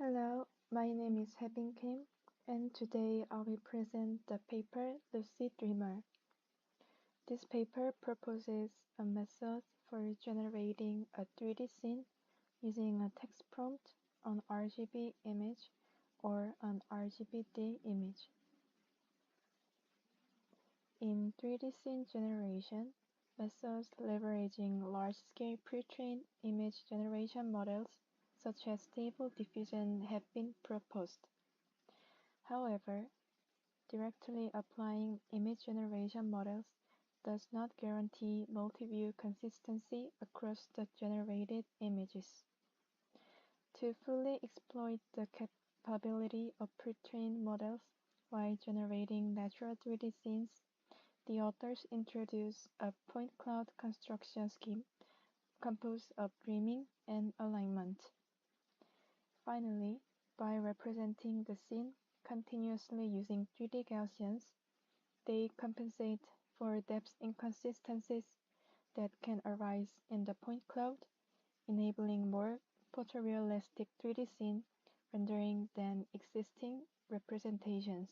Hello, my name is Haebin Kim, and today I will present the paper LucidDreamer. This paper proposes a method for generating a 3D scene using a text prompt, an RGB image, or an RGBD image. In 3D scene generation, methods leveraging large-scale pre-trained image generation models such as Stable Diffusion have been proposed. However, directly applying image generation models does not guarantee multi-view consistency across the generated images. To fully exploit the capability of pre-trained models while generating natural 3D scenes, the authors introduce a point cloud construction scheme composed of dreaming and alignment. Finally, by representing the scene continuously using 3D Gaussians, they compensate for depth inconsistencies that can arise in the point cloud, enabling more photorealistic 3D scene rendering than existing representations.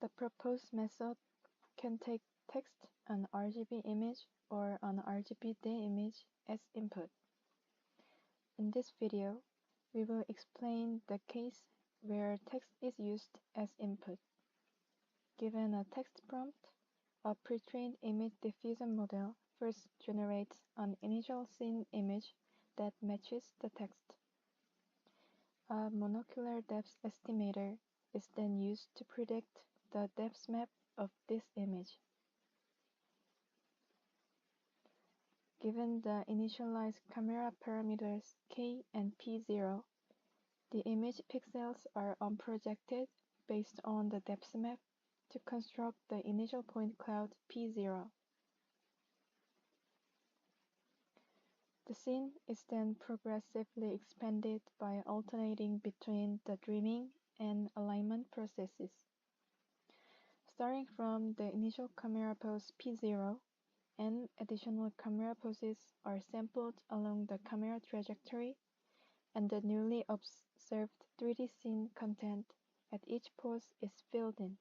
The proposed method can take text, an RGB image, or an RGBD image as input. In this video, we will explain the case where text is used as input. Given a text prompt, a pre-trained image diffusion model first generates an initial scene image that matches the text. A monocular depth estimator is then used to predict the depth map of this image. Given the initialized camera parameters k and p0, the image pixels are unprojected based on the depth map to construct the initial point cloud p0. The scene is then progressively expanded by alternating between the dreaming and alignment processes. Starting from the initial camera pose p0, and additional camera poses are sampled along the camera trajectory, and the newly observed 3D scene content at each pose is filled in.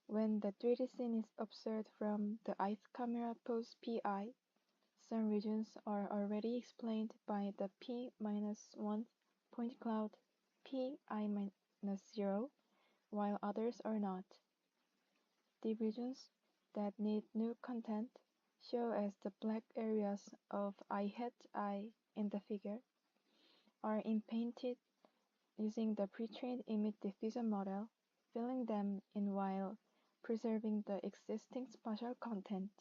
When the 3D scene is observed from the ith camera pose pi, some regions are already explained by the p-1 point cloud pi-0, while others are not. The regions that need new content, shown as the black areas of I in the figure, are inpainted using the pre-trained image diffusion model, filling them in while preserving the existing spatial content.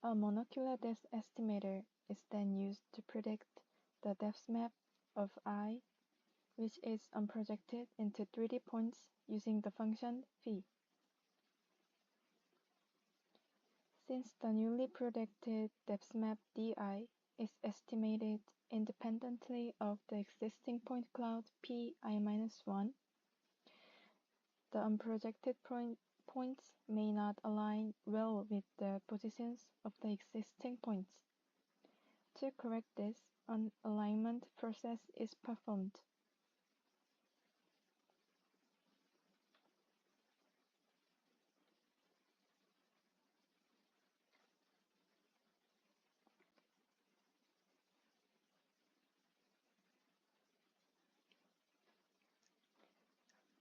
A monocular depth estimator is then used to predict the depth map of I, which is unprojected into 3D points using the function phi. Since the newly predicted depth map di is estimated independently of the existing point cloud pi-1, the unprojected points may not align well with the positions of the existing points. To correct this, an alignment process is performed.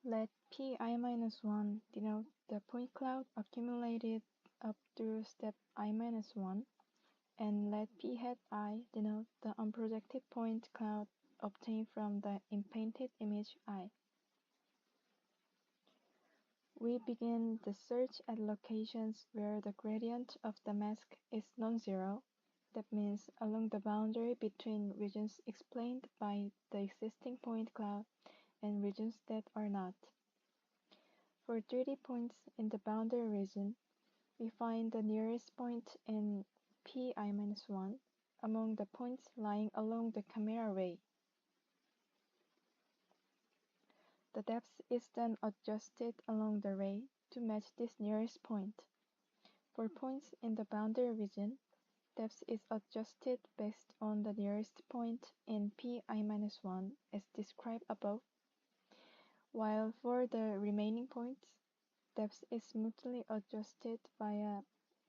Let pi-1 denote the point cloud accumulated up through step I-1, and let p hat I denote the unprojected point cloud obtained from the inpainted image I. We begin the search at locations where the gradient of the mask is non-zero. That means along the boundary between regions explained by the existing point cloud and regions that are not. For 3D points in the boundary region, we find the nearest point in pi-1 among the points lying along the camera ray. The depth is then adjusted along the ray to match this nearest point. For points in the boundary region, depth is adjusted based on the nearest point in Pi-1 as described above, while for the remaining points, depth is smoothly adjusted via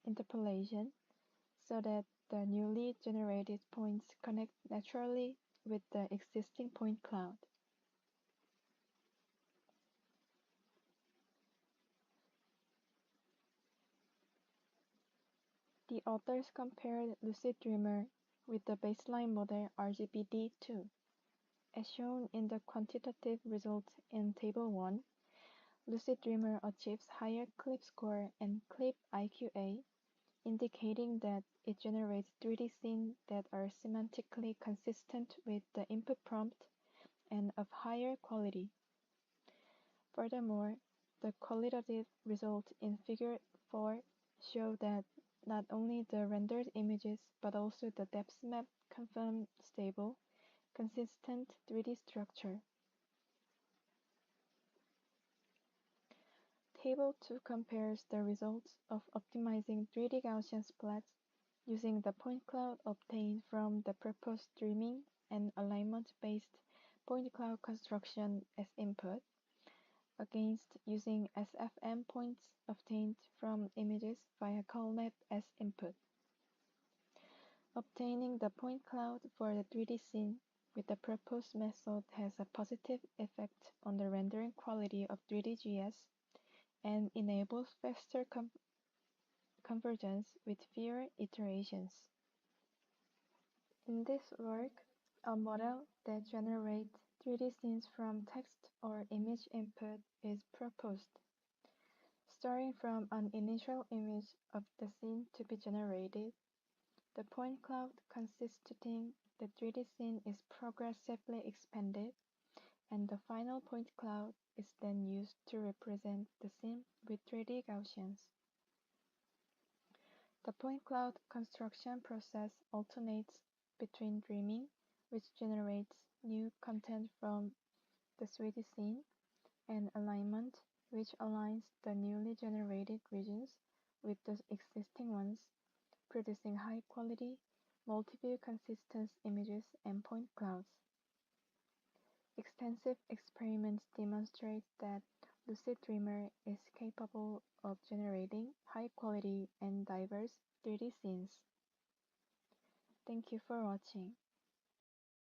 interpolation so that the newly generated points connect naturally with the existing point cloud. The authors compared LucidDreamer with the baseline model RGBD2. As shown in the quantitative results in Table 1, LucidDreamer achieves higher clip score and clip IQA, indicating that it generates 3D scenes that are semantically consistent with the input prompt and of higher quality. Furthermore, the qualitative results in Figure 4 show that not only the rendered images but also the depth map confirm stable, consistent 3D structure. Table 2 compares the results of optimizing 3D Gaussian splats using the point cloud obtained from the proposed streaming and alignment-based point cloud construction as input, against using SFM points obtained from images via CalMap as input. Obtaining the point cloud for the 3D scene with the proposed method has a positive effect on the rendering quality of 3D GS and enables faster convergence with fewer iterations. In this work, a model that generates 3D scenes from text or image input is proposed. Starting from an initial image of the scene to be generated, the point cloud constituting the 3D scene is progressively expanded, and the final point cloud is then used to represent the scene with 3D Gaussians. The point cloud construction process alternates between dreaming, which generates new content from the 3D scene, and alignment, which aligns the newly generated regions with the existing ones, producing high-quality, multi-view consistent images and point clouds. Extensive experiments demonstrate that LucidDreamer is capable of generating high-quality and diverse 3D scenes. Thank you for watching.